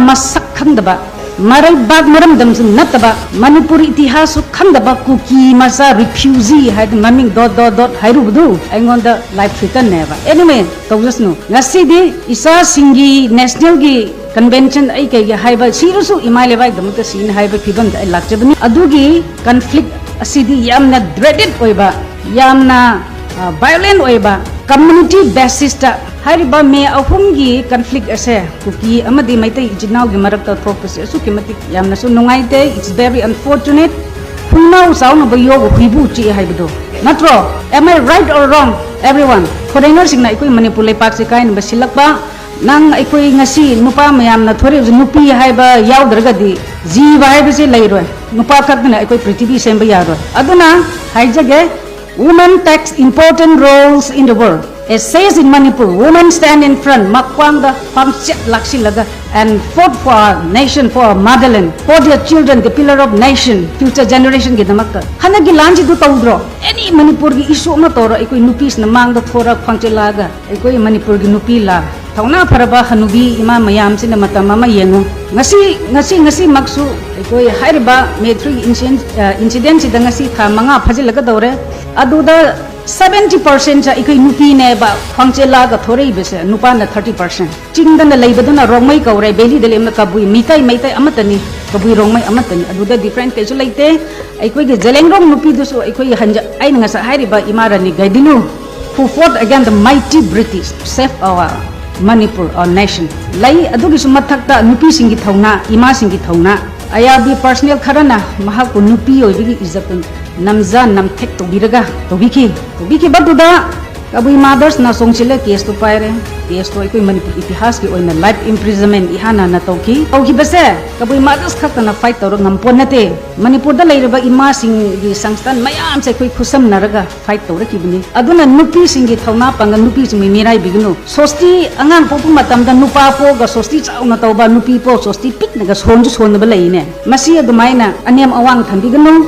masak khangdaba marai bag maram damsu nataba Manipur itihasu khangdaba kuki masa refugee had maming dot hairubudu aingonda life threaten neba anyway tawjasnu ngasidi isa singi national gi convention ai kai haiba sirusu imai lebai damta sin haiba fibam da lakjabani adugi conflict asidi yamna dreaded oiba yamna violent oiba community basis ta hariba me ahumgi conflict ase kuki amadi maitai jinau gi marakta thokpase asu kimati yamna su nungaite it's very unfortunate hunau sauna ba yogo hibu chi haibdo natro am I right or wrong everyone foreigner singna ikoi manipur lepak se kain ba silakba nang ikoi ngasi nupa mayamna thore nupi haiba yaudragadi jiba haiba se leiroi nupa khakna ikoi prithvi semba yaroi aduna haijage women takes important roles in the world. It says in Manipur, women stand in front, makwanga, pamchet laksilaga, and fought for our nation, for our motherland, for their children, the pillar of nation, future generation ki damakka. Hanagi lanji du tawdro. Any Manipur ki issue ma toro, ikoi nupis na mangda thora phangchelaga, ikoi Manipur ki nupi la. Thauna paraba hanubi ima mayam sin mata mama yengu. Ngasi maksu ikoi haiba metri incident si ngasi tha manga phajilaga dore. Aduda 70% sa ikoi nupi ne ba phangchela ga thorei bese nupa na 30% chingdana leibaduna rongmai kaurai beli dele ma kabui mitai amatani kabui rongmai amatani aduda different kaisu leite ikoi ge jelengrong nupi dusu ikoi hanja ai nga sa hairiba imarani gaidinu who fought against the mighty British to save our Manipur our nation lai adugi sumathakta nupi singi thauna ima singi thauna ayabi personal kharana mahaku nupi oibigi izatun namza namthek tobiraga tobiki baduda kabui mothers na songchile case to paire case to ikoi Manipur itihas ki oina life imprisonment ihana na tauki base kabui mothers khakta na fight tawra ngampon nate Manipur da leiraba ima sing gi sangstan mayam se koi khusam naraga fight tawra kibuni aduna nupi singi thauna panga nupi simi mirai bignu sosti angang popu matam da nupa po ga sosti chauna tawba nupi po sosti pik na ga sonju sonba leine masi adumaina aniam awang thambignu